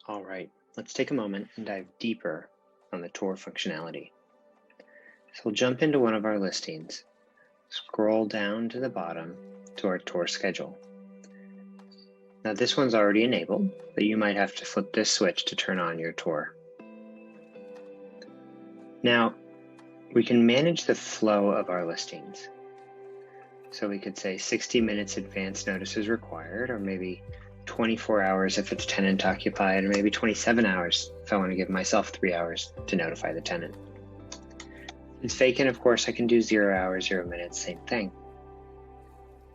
All right, let's take a moment and dive deeper on the tour functionality. So we'll jump into one of our listings, scroll down to the bottom to our tour schedule. Now this one's already enabled, but you might have to flip this switch to turn on your tour. Now, we can manage the flow of our listings. So we could say 60 minutes advance notice is required, or maybe 24 hours if it's tenant occupied, or maybe 27 hours if I want to give myself 3 hours to notify the tenant. If it's vacant, of course, I can do 0 hours, 0 minutes, same thing.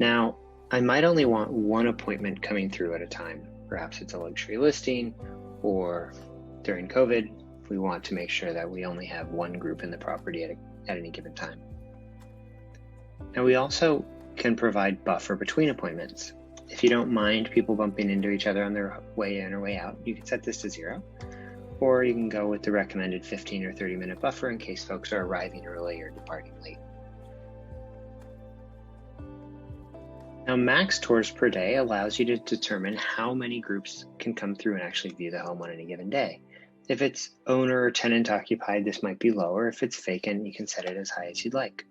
Now, I might only want one appointment coming through at a time. Perhaps it's a luxury listing, or during COVID, we want to make sure that we only have one group in the property at any given time. Now we also can provide buffer between appointments. If you don't mind people bumping into each other on their way in or way out, you can set this to 0, or you can go with the recommended 15 or 30-minute buffer in case folks are arriving early or departing late. Now, max tours per day allows you to determine how many groups can come through and actually view the home on any given day. If it's owner or tenant occupied, this might be lower. If it's vacant, you can set it as high as you'd like.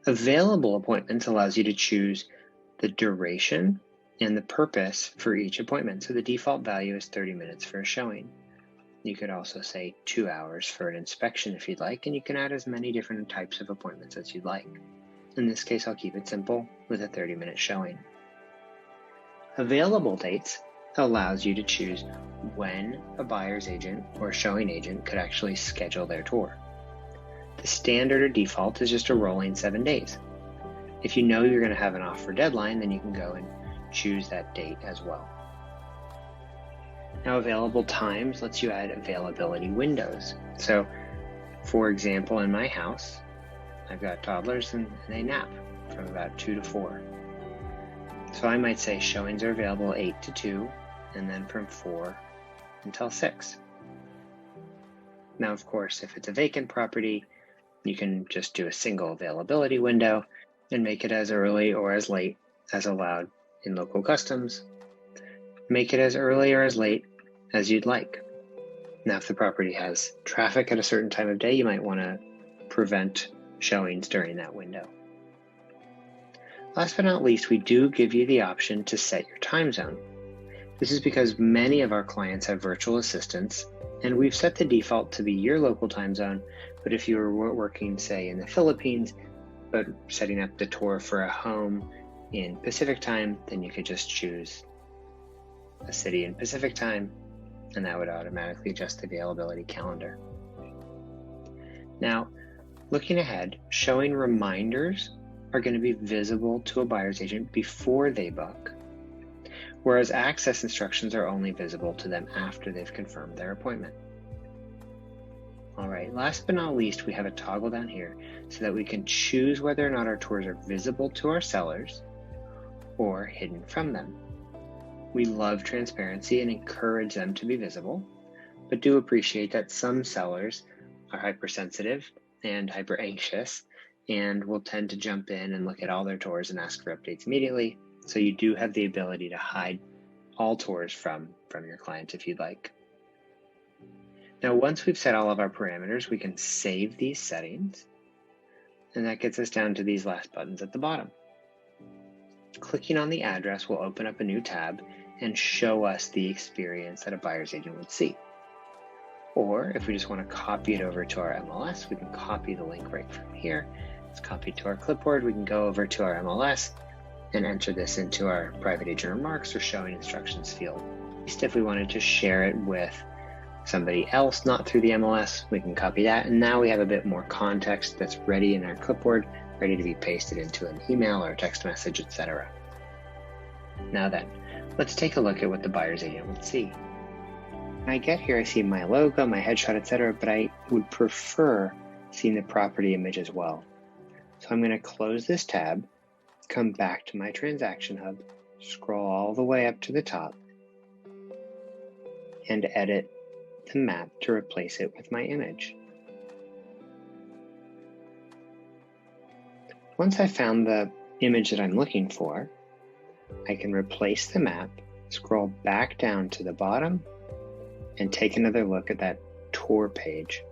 Available appointments allows you to choose the duration and the purpose for each appointment. So the default value is 30 minutes for a showing. You could also say 2 hours for an inspection if you'd like, and you can add as many different types of appointments as you'd like. In this case, I'll keep it simple with a 30-minute showing. Available dates allows you to choose when a buyer's agent or showing agent could actually schedule their tour. The standard or default is just a rolling 7 days. If you know you're going to have an offer deadline, then you can go and choose that date as well. Now, available times lets you add availability windows. So, for example, in my house, I've got toddlers and they nap from about 2 to 4. So I might say showings are available 8 to 2, and then from 4 until 6. Now, of course, if it's a vacant property, you can just do a single availability window and make it as early or as late as allowed in local customs. Make it as early or as late as you'd like. Now, if the property has traffic at a certain time of day, you might want to prevent showings during that window. Last but not least, we do give you the option to set your time zone. This is because many of our clients have virtual assistants, and we've set the default to be your local time zone. But if you were working, say, in the Philippines, but setting up the tour for a home in Pacific time, then you could just choose a city in Pacific time, and that would automatically adjust the availability calendar. Now, looking ahead, showing reminders are going to be visible to a buyer's agent before they book, whereas access instructions are only visible to them after they've confirmed their appointment. All right, last but not least, we have a toggle down here so that we can choose whether or not our tours are visible to our sellers or hidden from them. We love transparency and encourage them to be visible, but do appreciate that some sellers are hypersensitive and hyper anxious and will tend to jump in and look at all their tours and ask for updates immediately. So you do have the ability to hide all tours from your client if you'd like. Now, once we've set all of our parameters, we can save these settings, and that gets us down to these last buttons at the bottom. Clicking on the address will open up a new tab and show us the experience that a buyer's agent would see. Or if we just want to copy it over to our MLS, we can copy the link right from here. It's copied to our clipboard. We can go over to our MLS and enter this into our private agent remarks or showing instructions field. At least if we wanted to share it with somebody else, not through the MLS, we can copy that. And now we have a bit more context that's ready in our clipboard, ready to be pasted into an email or a text message, etc. Now then, let's take a look at what the buyer's agent would see. When I get here, I see my logo, my headshot, etc., but I would prefer seeing the property image as well. So I'm going to close this tab, come back to my transaction hub, scroll all the way up to the top, and edit the map to replace it with my image. Once I've found the image that I'm looking for, I can replace the map Scroll back down to the bottom and take another look at that tour page